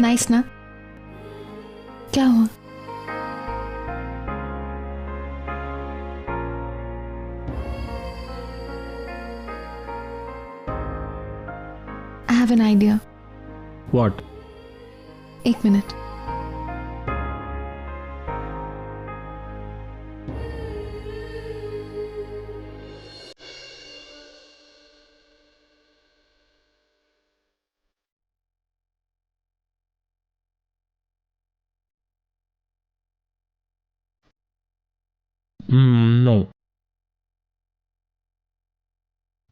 Nice ना? क्या हुआ? I have an idea. What? एक मिनट. No.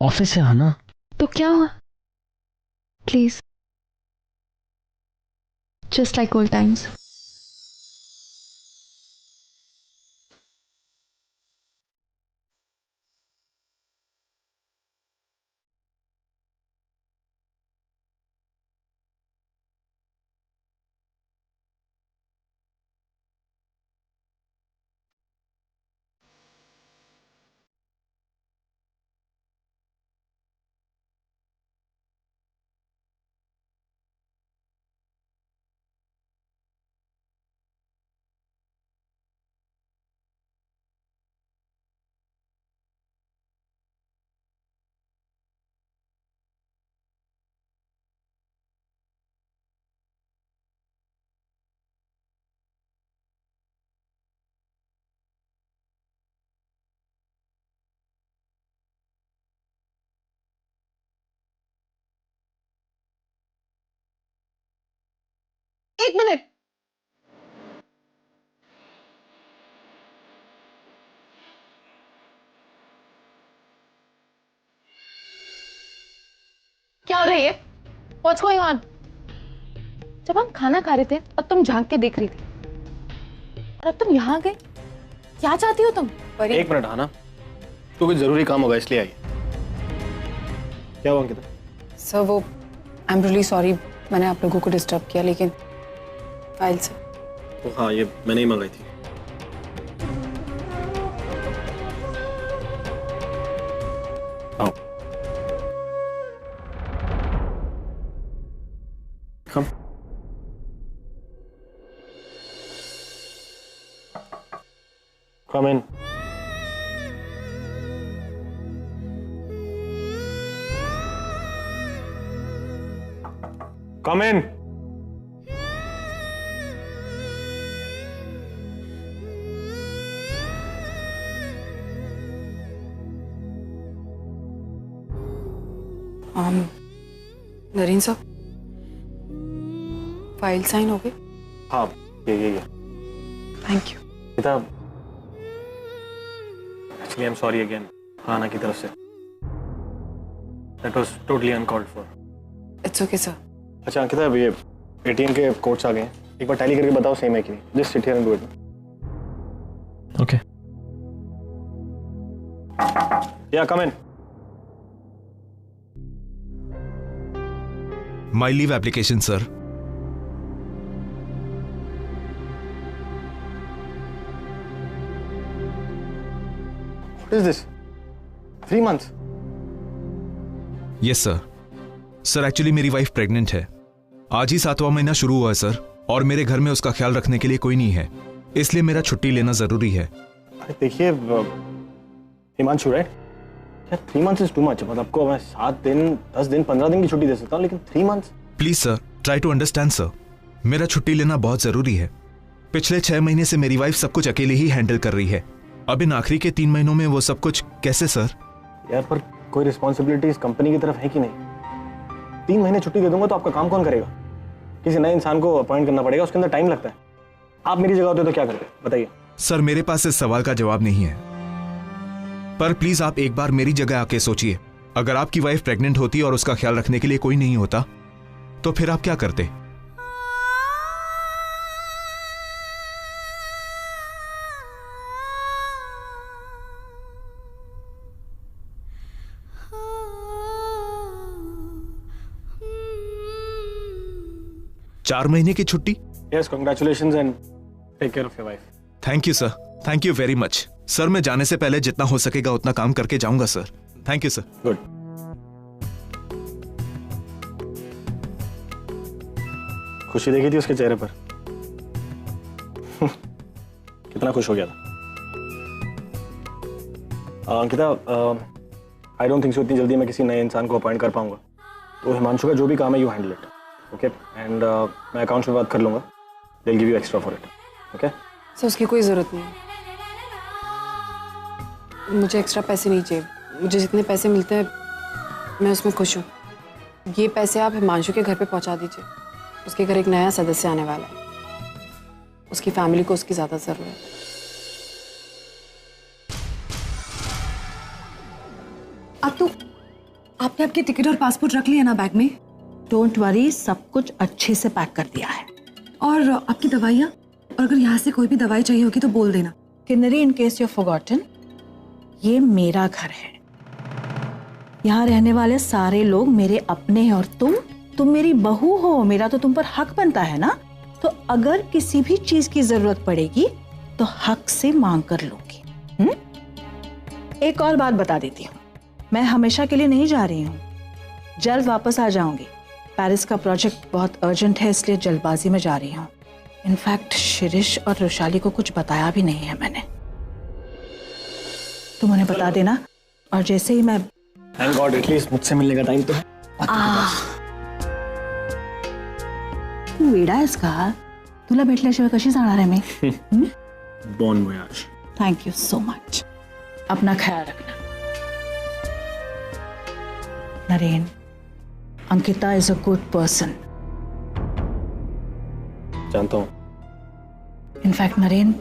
ऑफिस से आना. तो क्या हुआ? Please. Just like old times. एक मिनट. क्या हो रहा है ये? What's going on? जब हम खाना खा रहे थे और तुम झांक के देख रही थी, और अब तुम यहाँ गए. क्या चाहती हो तुम? एक मिनट आना, तो कुछ जरूरी काम होगा इसलिए आई. क्या हुआ अंकिता? सर वो आई एम रियली सॉरी, मैंने आप लोगों को डिस्टर्ब किया, लेकिन फाइल से. तो हाँ, ये मैंने ही मंगाई थी. आओ. Come. Come in. Come in. Narine साहब, फाइल साइन हो गई? हाँ, ये. Thank you. किताब. Actually, I'm sorry again. आना की तरफ से. That was totally uncalled for. It's okay sir. अच्छा अंकिता, ये एटीएम के कोड्स आ गए हैं. एक बार टैली करके बताओ सेम है कि नहीं. Just sit here and do it. Okay. Yeah, come in. My leave application, sir. What is this? 3 months? Yes, sir. Sir actually मेरी वाइफ प्रेग्नेंट है. आज ही 7वां महीना शुरू हुआ है सर, और मेरे घर में उसका ख्याल रखने के लिए कोई नहीं है, इसलिए मेरा छुट्टी लेना जरूरी है. अरे देखिए हिमांशु, राइट? यार 3 months इज टू मच. मतलब आपको मैं 7 दिन, 10 दिन, 15 दिन की छुट्टी दे सकता हूँ, लेकिन 3 months? Please sir, try to understand sir. मेरा छुट्टी लेना बहुत जरूरी है. पिछले 6 महीने से मेरी वाइफ सब कुछ अकेले ही हैंडल कर रही है. अब इन आखिरी के 3 महीनों में वो सब कुछ कैसे सर? यार पर कोई रिस्पॉन्सिबिलिटीज कंपनी की तरफ है कि नहीं? 3 महीने छुट्टी दे दूंगा तो आपका काम कौन करेगा? किसी नए इंसान को अपॉइंट करना पड़ेगा, उसके अंदर टाइम लगता है. आप मेरी जगह होते तो क्या करते, बताइए? सर मेरे पास इस सवाल का जवाब नहीं है, पर प्लीज आप एक बार मेरी जगह आके सोचिए. अगर आपकी वाइफ प्रेग्नेंट होती और उसका ख्याल रखने के लिए कोई नहीं होता, तो फिर आप क्या करते? चार महीने की छुट्टी? Yes, congratulations and take care of your wife. Thank you sir, thank you very much. Sir मैं जाने से पहले जितना हो सकेगा उतना काम करके जाऊंगा sir. Thank you sir. Good. खुशी देखी थी उसके चेहरे पर। कितना खुश हो गया था। Ankita, I don't think so इतनी जल्दी मैं किसी नए इंसान को अपॉइंट कर पाऊंगा। तो हिमांशु का जो भी काम है, you handle it, okay? And मैं अकाउंट्स में बात कर लूंगा। They will give you extra for it, okay? Sir उसकी कोई ज़रूरत नहीं है, मुझे एक्स्ट्रा पैसे नहीं चाहिए। मुझे जितने पैसे मिलते हैं मैं उसमें खुश हूँ। ये पैसे आप हिमांशु के घर पे पहुँचा दीजिए। उसके घर एक नया सदस्य आने वाला है, उसकी फैमिली को उसकी ज़्यादा ज़रूरत है। अब तो आपने आपकी टिकट और पासपोर्ट रख लिया ना बैग में? डोंट वरी, सब कुछ अच्छे से पैक कर दिया है। और आपकी दवाइयाँ? और अगर यहाँ से कोई भी दवाई चाहिए होगी तो बोल देना। Kinnari, in case you forgotten, ये मेरा घर है। यहाँ रहने वाले सारे लोग मेरे अपने हैं और तुम मेरी बहू हो, मेरा तो तुम पर हक बनता है ना। तो अगर किसी भी चीज की जरूरत पड़ेगी तो हक से मांग कर लूंगी। एक और बात बता देती हूँ, मैं हमेशा के लिए नहीं जा रही हूँ, जल्द वापस आ जाऊंगी। पेरिस का प्रोजेक्ट बहुत अर्जेंट है, इसलिए जल्दबाजी में जा रही हूँ। इनफैक्ट शिरीष और रुशाली को कुछ बताया भी नहीं है मैंने। तुम उन्हें बता देना, और जैसे ही मैं थैंक गॉड एटलीस्ट मुझसे मिलने का टाइम तो है। तू वेडा आहेस का? तुला भेटल्याशिवाय कशी जाणार आहे मी? Bon voyage. Thank you so much. अपना ख्याल रखना। Naren, Ankita is a good person. जानता हूँ। इनफैक्ट नरेन,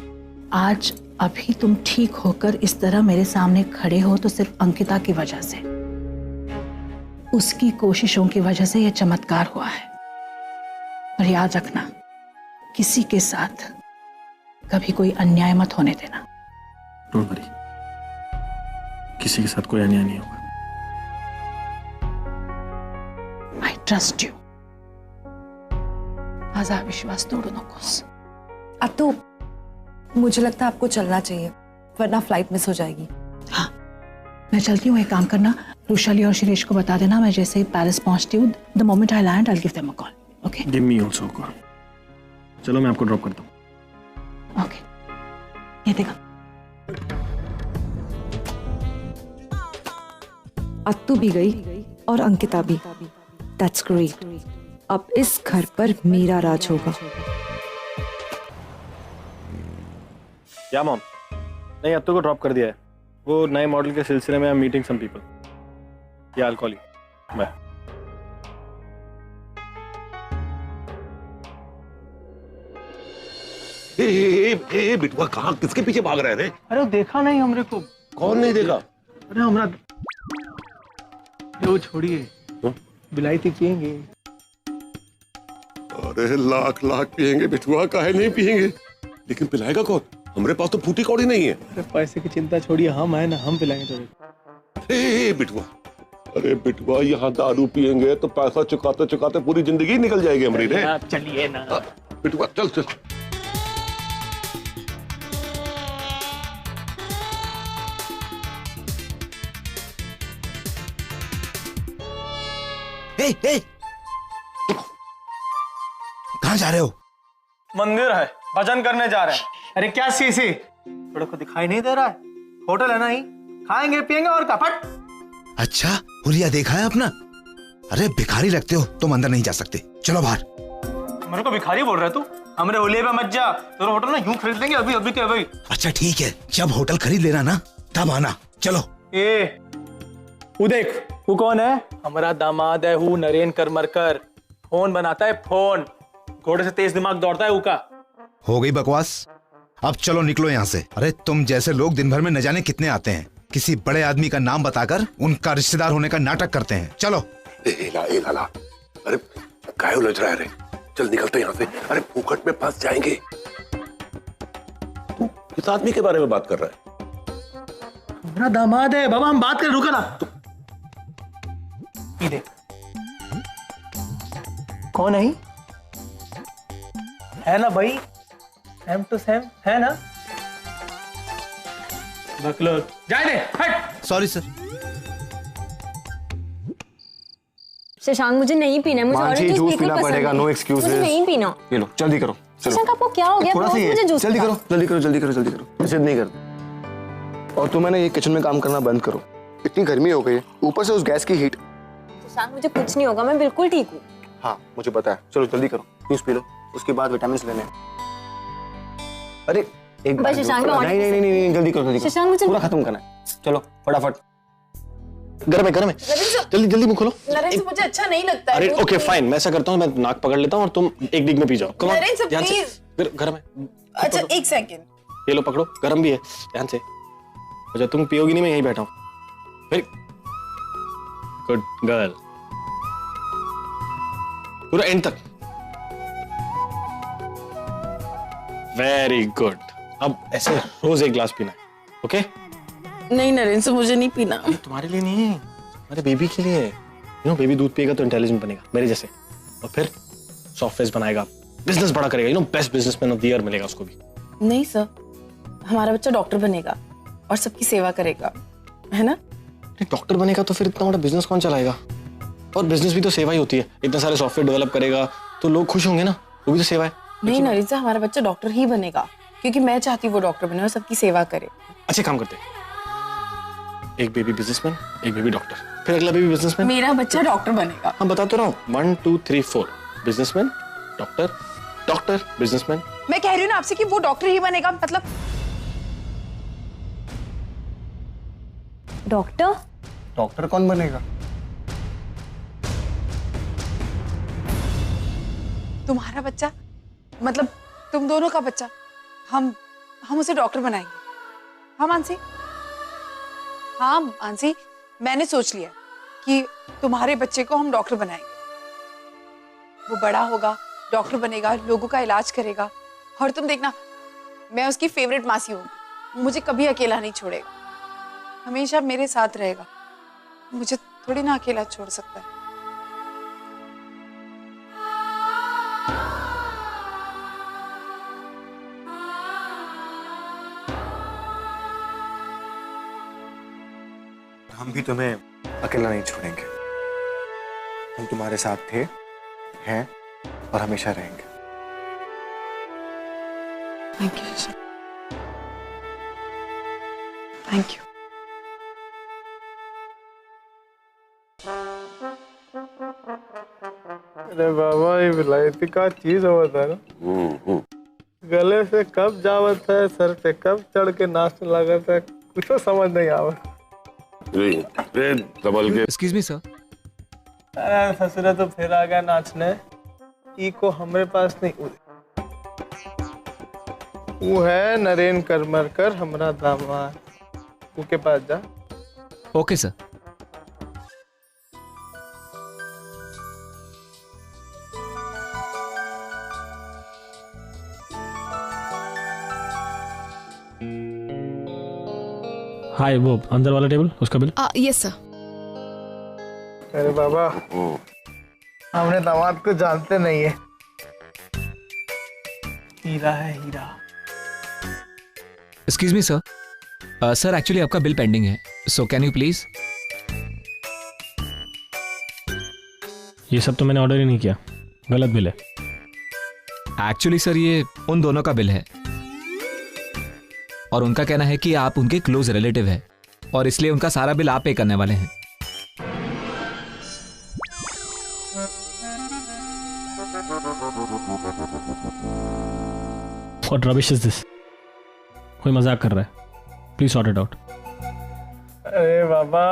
आज अभी तुम ठीक होकर इस तरह मेरे सामने खड़े हो तो सिर्फ अंकिता की वजह से, उसकी कोशिशों की वजह से यह चमत्कार हुआ है। और याद रखना, किसी के साथ कभी कोई अन्याय मत होने देना। डोंट वरी, किसी के साथ कोई अन्याय नहीं होगा। I trust you. माझा विश्वास तोडू नकोस। अब तो मुझे लगता है आपको चलना चाहिए, वरना फ्लाइट मिस हो जाएगी। हाँ, मैं चलती हूँ। एक काम करना, रुशाली और शिरीष को बता देना मैं जैसे ही पेरिस पहुंचती हूँ, the moment I land I will give them a call. Okay? Give me also call. चलो मैं आपको ड्रॉप करता हूँ। ओके, ये देखा। अत्तू भी गई और अंकिता भी। That's great. अब इस घर पर मेरा राज होगा। या मॉम? नहीं, अत्तू को ड्रॉप कर दिया है। वो नए मॉडल के सिलसिले में I am meeting some people. या आई कॉल यू। बाय। ए बिटुआ, कहाँ किसके पीछे भाग रहे थे? अरे वो देखा नहीं हमरे को। कौन नहीं देखा? अरे हमरा वो छोड़िए, बिलायती पियेंगे। अरे लाख लाख पियेंगे बिटुआ, काहे नहीं पियेंगे, लेकिन पिलाएगा कौन? हमरे पास तो फूटी कौड़ी नहीं है। अरे पैसे की चिंता छोड़िए, हम है ना, हम पिलाएंगे थोड़े। ए बिटुआ, अरे बिटुआ, यहाँ दारू पियेंगे तो पैसा चुकाते चुकाते पूरी जिंदगी निकल जाएगी हमारी रे। चलिए ना बिटुआ, चल चल। कहाँ जा रहे हो? मंदिर है, भजन करने जा रहे हैं। अरे क्या सीसी, थोड़ा को दिखाई नहीं दे रहा है? होटल है ना, ही खाएंगे पियेंगे और का फट। अच्छा, हुलिया देखा है अपना? अरे भिखारी लगते हो, तुम अंदर नहीं जा सकते, चलो बाहर। मेरे को भिखारी बोल रहा है तू? हमरे होलिये पे मत जा, तेरा होटल ना यूं खरीद लेंगे अभी अभी के अभी। अच्छा ठीक है, जब होटल खरीद लेना ना तब आना, चलो। ए वो देख, वो कौन है? हमारा दामाद है, वो नरेन करमरकर। फोन बनाता है फोन, घोड़े से तेज दिमाग दौड़ता है वो का। हो गई बकवास, अब चलो निकलो यहाँ से। अरे तुम जैसे लोग दिन भर में न जाने कितने आते हैं, किसी बड़े आदमी का नाम बताकर उनका रिश्तेदार होने का नाटक करते हैं। चलो। ए लाला, अरे काहे उलझ रहा है रे? चल निकलते यहाँ से। अरे फूकट में फंस जाएंगे। तू किस आदमी के बारे में बात कर रहा है? हमारा दामाद है बाबा, हम बात कर, रुका ना। ये देख, कौन है? है ना भाई, सेम टू सेम है ना? जाए दे, हट। Sorry sir. शशांक मुझे नहीं पीना है, मुझे मानसी, ऑरेंज जूस बिल्कुल पीना पसंद पड़ेगा, नहीं। no excuses। मुझे नहीं पीना। ये लो जल्दी करो, चलो। शशांक आपको क्या हो गया? थोड़ा सा रोज ही मुझे है, जूस जल्दी पिला। करो जल्दी करो जल्दी करो जल्दी करो, जिद नहीं करते। और तुम है ना ये किचन में काम करना बंद करो, इतनी गर्मी हो गई है, ऊपर से उस गैस की हीट। शशांक मुझे कुछ नहीं होगा, मैं बिल्कुल ठीक हूँ। हाँ मुझे पता है, चलो जल्दी करो, जूस पी लो, उसके बाद विटामिन लेने हैं। अरे एक बस शशांक, मैं नहीं नहीं नहीं नहीं जल्दी करो जल्दी शशांक, करो, मुझे पूरा खत्म करना है। चलो फटाफट, गरम है गरम है, जल्दी जल्दी मुंह खोलो। नरेंद्र मुझे अच्छा नहीं लगता है। अरे ओके फाइन, मैं ऐसा करता हूँ, मैं नाक पकड़ लेता हूँ और तुम एक डिग में पी जाओ। कम ऑन, नरेंद्र, ध्यान से। प्लीज। फिर गरम है। अच्छा एक सेकंड, ये लो पकड़ो, गरम भी है, ध्यान से। अच्छा तुम पियोगी नहीं, मैं यहीं बैठा हूँ। फिर गुड गर्ल, पूरा एंड तक। वेरी गुड, अब ऐसे रोज एक ग्लास पीना है, ओके? नहीं नरेंद्र मुझे नहीं पीना। तुम्हारे लिए नहीं है, तुम्हारे बेबी के लिए। यू नो बेबी दूध पिएगा तो इंटेलिजेंट बनेगा मेरे जैसे, और फिर सॉफ्टवेयर बनाएगा, बिजनेस बड़ा करेगा, you know best businessman of the year मिलेगा उसको भी। नहीं सर, हमारा बच्चा डॉक्टर बनेगा और सबकी सेवा करेगा, है ना? डॉक्टर बनेगा तो फिर इतना बड़ा बिजनेस कौन चलाएगा? और बिजनेस भी तो सेवा ही होती है, इतने सारे सॉफ्टवेयर डेवलप करेगा तो लोग खुश होंगे ना, वो भी तो सेवा है। नहीं नरेंद्र सर, हमारा बच्चा डॉक्टर ही बनेगा, क्योंकि मैं चाहती हूँ वो डॉक्टर बने और सबकी सेवा करे। अच्छे काम करते हैं, एक बेबी बिजनेसमैन, एक बेबी डॉक्टर, फिर अगला बेबी बिजनेसमैन। मेरा बच्चा डॉक्टर बनेगा। हम बता तो रहा हूँ, 1 2 3 4, बिजनेसमैन, डॉक्टर, डॉक्टर, बिजनेसमैन। मैं कह रही हूँ ना आपसे कि वो डॉक्टर ही बनेगा, मतलब। डॉक्टर? डॉक्टर कौन बनेगा? तुम्हारा बच्चा, मतलब तुम दोनों का बच्चा, हम उसे डॉक्टर बनाएंगे। हाँ मानसी? हाँ मानसी, मैंने सोच लिया कि तुम्हारे बच्चे को हम डॉक्टर बनाएंगे। वो बड़ा होगा, डॉक्टर बनेगा, लोगों का इलाज करेगा, और तुम देखना मैं उसकी फेवरेट मासी हूँ, मुझे कभी अकेला नहीं छोड़ेगा, हमेशा मेरे साथ रहेगा, मुझे थोड़ी ना अकेला छोड़ सकता है। हम भी तुम्हें अकेला नहीं छोड़ेंगे, हम तुम्हारे साथ थे, हैं और हमेशा रहेंगे। Thank you sir, thank you. अरे बाबा, ये विलायती का चीज होता है ना, गले से कब जावत है, सर पे कब चढ़ के नाचने लगता है, कुछ तो समझ नहीं आवत। Excuse me sir. अरे ससुरा तो फिर आ गया नाचने, ई को हमारे पास नहीं। वो है नरेन करमरकर, हमारा दामाद, उसके पास जा। Okay sir. हाय, वो अंदर वाला टेबल, उसका बिल। Yes sir. अरे बाबा, हमने दामाद को जानते नहीं है, हीरा है हीरा। Excuse me sir, sir actually आपका बिल पेंडिंग है, सो कैन यू प्लीज। ये सब तो मैंने ऑर्डर ही नहीं किया, गलत बिल है। एक्चुअली सर ये उन दोनों का बिल है, और उनका कहना है कि आप उनके क्लोज रिलेटिव हैं और इसलिए उनका सारा बिल आप पे करने वाले हैं। What rubbish is this? कोई मजाक कर रहा है, प्लीज सॉर्ट इट आउट। अरे बाबा,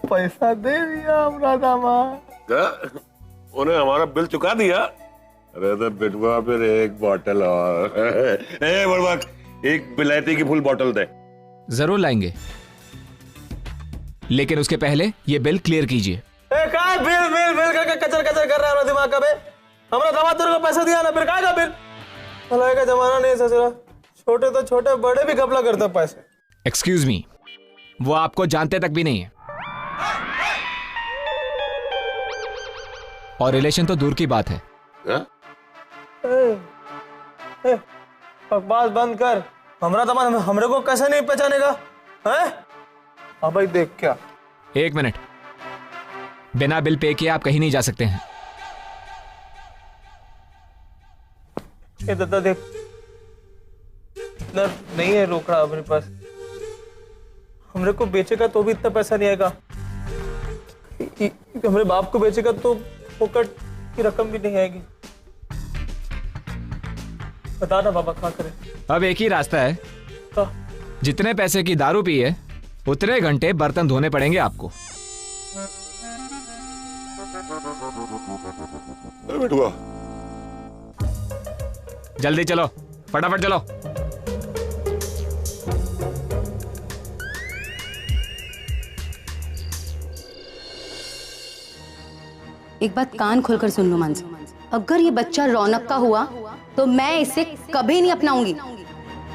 पैसा दे दिया हमारा दामाद। उन्हें हमारा बिल चुका दिया। अरे तो बिटवा फिर एक बोतल और बड़बाक, एक विलायती की फुल बोतल दे। जरूर लाएंगे, लेकिन उसके पहले ये बिल क्लियर कीजिए। कहाँ बिल बिल बिल करके कचर कचर कर रहा है दिमाग का बे? हमारा दामाद तेरे को पैसा दिया ना, फिर कहाँ का बिल? भलाई का जमाना नहीं ससुरा, छोटे तो छोटे, बड़े भी घपला करते पैसे। एक्सक्यूज मी, वो आपको जानते तक भी नहीं है, और रिलेशन तो दूर की बात है। बकवास बंद कर, हमारा दामाद हमरे को कैसे नहीं पहचानेगा? हैं? अब भाई देख क्या। एक मिनट, बिना बिल पे किए आप कहीं नहीं जा सकते हैं। ए दादा देख, इतना नहीं है रोकड़ा अपने पास। हमरे को बेचेगा तो भी इतना पैसा नहीं आएगा। हमरे बाप को बेचेगा तो फोकट की रकम भी नहीं आएगी। बता ना बाबा, क्या करें? अब एक ही रास्ता है, जितने पैसे की दारू पी है उतने घंटे बर्तन धोने पड़ेंगे आपको। बेटुआ जल्दी चलो, फटाफट चलो। एक बात कान खोलकर सुन लो मानसी, अगर ये बच्चा रौनक का हुआ तो मैं इसे कभी नहीं अपनाऊंगी।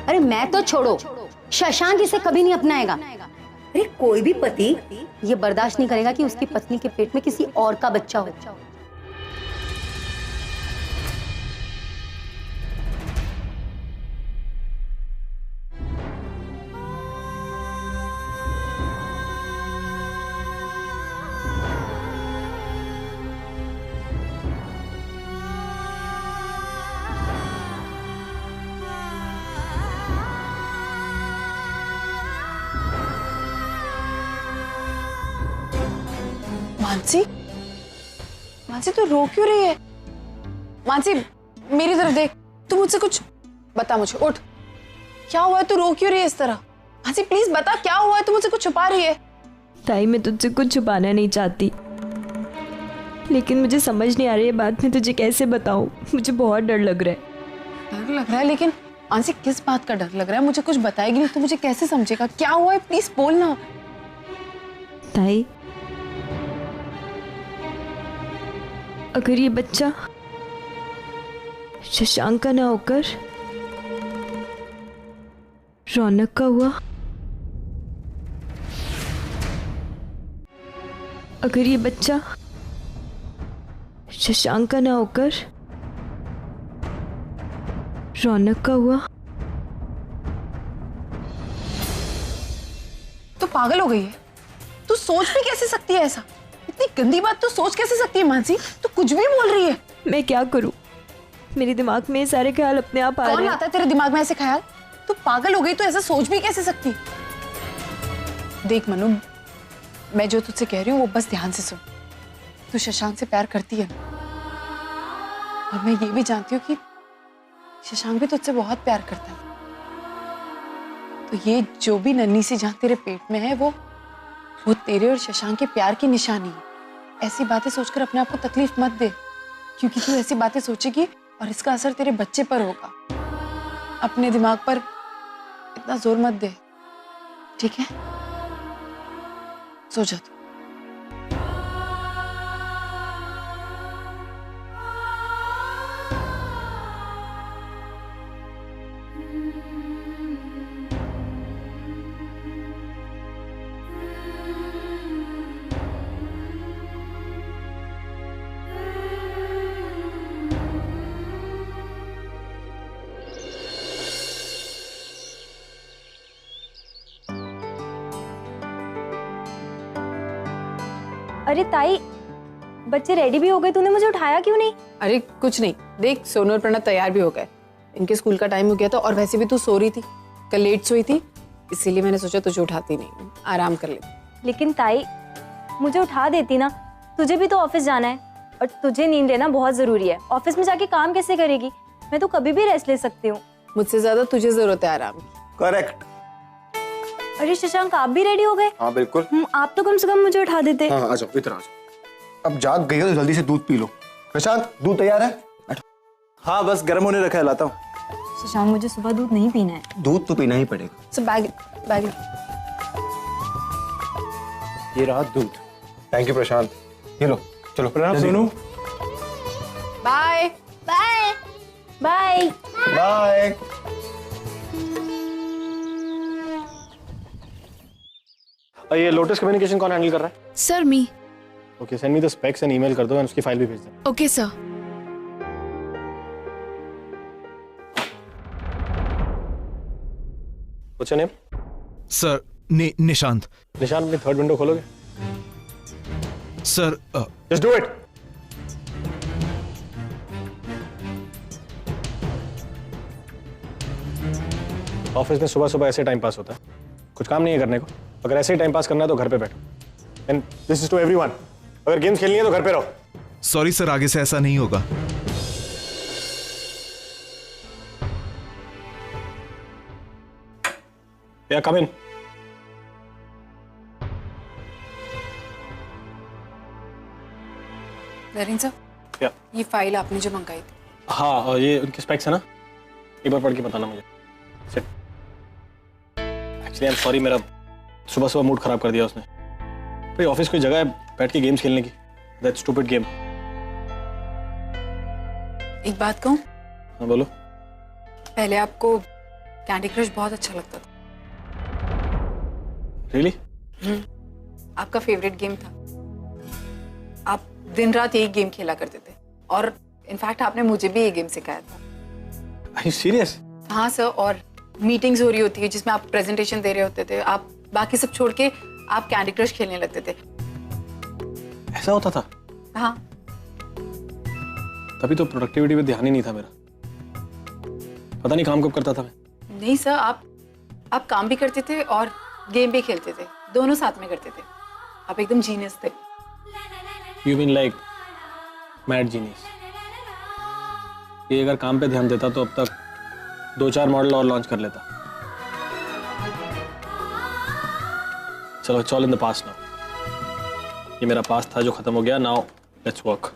अरे मैं तो छोड़ो, शशांक इसे कभी नहीं अपनाएगा। अरे कोई भी पति ये बर्दाश्त नहीं करेगा कि उसकी पत्नी के पेट में किसी और का बच्चा हो। मानसी, मानसी तू रो क्यों रही है? मानसी मेरी तरफ देख, तू मुझसे कुछ बता। मुझे उठ, क्या हुआ है? तू रो क्यों रही है इस तरह? मानसी प्लीज बता, क्या हुआ है? तू मुझसे कुछ छुपा रही है। ताई मैं तुझसे कुछ छुपाना नहीं चाहती, लेकिन मुझे समझ नहीं आ रही है बात मैं तुझे कैसे बताऊं। मुझे बहुत डर लग रहा है। डर लग रहा है? लेकिन मानसी किस बात का डर लग रहा है? मुझे कुछ बताएगी नहीं तो मुझे कैसे समझेगा? क्या हुआ है? प्लीज बोलना। ताई अगर ये बच्चा शशांक का ना होकर रौनक का हुआ, अगर ये बच्चा शशांक का ना होकर रौनक का हुआ तो पागल हो गई है? तू सोच भी कैसे सकती है ऐसा? इतनी गंदी बात तो सोच कैसे सकती है मानसी? तू कुछ भी बोल रही है। मैं क्या करूं? मेरे दिमाग में ये सारे ख्याल अपने आप आ रहे हैं। कौन लाता है तेरे दिमाग में ऐसे ख्याल? तू पागल हो गई तो ऐसा सोच भी कैसे सकती? देख मनु, मैं जो तुझसे कह रही हूँ वो बस ध्यान से सुन। तू शशांक से प्यार करती है और मैं ये भी जानती हूँ कि शशांक भी तुझसे बहुत प्यार करता है। तो ये जो भी नन्ही सी जान तेरे पेट में है वो तेरे और शशांक के प्यार की निशानी है। ऐसी बातें सोचकर अपने आप को तकलीफ मत दे, क्योंकि तू ऐसी बातें सोचेगी और इसका असर तेरे बच्चे पर होगा। अपने दिमाग पर इतना जोर मत दे, ठीक है? सो जा तू। अरे ताई, बच्चे रेडी भी हो गए, तूने मुझे उठाया क्यों नहीं? अरे कुछ नहीं, देख सोनू और प्रणव तैयार भी हो गए। इनके स्कूल का टाइम हो गया था और वैसे भी तू सो रही थी, कल लेट सोई थी, इसीलिए मैंने सोचा तुझे उठाती नहीं, आराम कर ले। लेकिन ताई मुझे उठा देती ना, तुझे भी तो ऑफिस जाना है और तुझे नींद लेना बहुत जरूरी है। ऑफिस में जाके काम कैसे करेगी? मैं तो कभी भी रेस्ट ले सकती हूँ। मुझसे ज्यादा तुझे जरूरत है आराम की। करेक्ट। अरे शशांक, आप भी रेडी हो गए? हाँ बिल्कुल। आप तो कम से कम मुझे उठा देते। हाँ आ जाओ, इधर आ जाओ। अब जाग गई हो तो जल्दी से दूध पी लो। प्रशांत, दूध तैयार है? हाँ बस गर्म होने रखा है, लाता हूँ। शशांक, मुझे सुबह दूध नहीं पीना है। दूध तो पीना ही पड़ेगा। सब बैग बैग ये रहा दूध। Thank you Prashant. ये लो, चलो प्रणाम Sonu. Bye bye bye bye. ये लोटस कम्युनिकेशन कौन हैंडल कर रहा है? Sir me. Okay, send me the specs and email कर दो एंड उसकी फाइल भी भेज दो। Okay sir. What's your name? Sir Nishant. Nishant, अपनी थर्ड विंडो खोलोगे? Sir just do it. Office में सुबह सुबह ऐसे टाइम पास होता है, कुछ काम नहीं है करने को। अगर ऐसे ही टाइम पास करना है तो घर पे बैठो। And this is to everyone, अगर गेम्स खेलनी है तो घर पे रहो। सॉरी सर, आगे से ऐसा नहीं होगा। या कम इन। नरेंद्र सर, क्या? ये फाइल आपने जो मंगाई थी। हाँ, और ये उनके स्पेक्स है ना, एक बार पढ़ के बताना मुझे। एक्चुअली आई एम सॉरी, मेरा सुबह सुबह मूड खराब कर दिया उसने। भाई ऑफिस कोई जगह है बैठ के गेम्स खेलने की? That stupid game. एक बात कहूँ? हाँ बोलो। पहले आपको कैंडी क्रश बहुत अच्छा लगता था। रियली? आपका फेवरेट गेम था। आप दिन रात यही गेम खेला करते थे और इनफैक्ट आपने मुझे भी ये गेम सिखाया था। Are you serious? हाँ सर, और मीटिंग्स हो रही होती है जिसमें आप प्रेजेंटेशन दे रहे होते थे, आप बाकी सब छोड़ के आप कैंडी क्रश खेलने लगते थे। ऐसा होता था? हाँ। तभी तो प्रोडक्टिविटी पे ध्यान ही नहीं था मेरा। पता नहीं काम कब करता था मैं। नहीं सर, आप काम भी करते थे और गेम भी खेलते थे, दोनों साथ में करते थे। आप एकदम जीनियस थे। You mean like mad genius? ये अगर काम पे ध्यान देता तो अब तक 2-4 मॉडल और लॉन्च कर लेता। चलो, it's all in the past now। ये मेरा पास्ट था जो खत्म हो गया। Now let's work।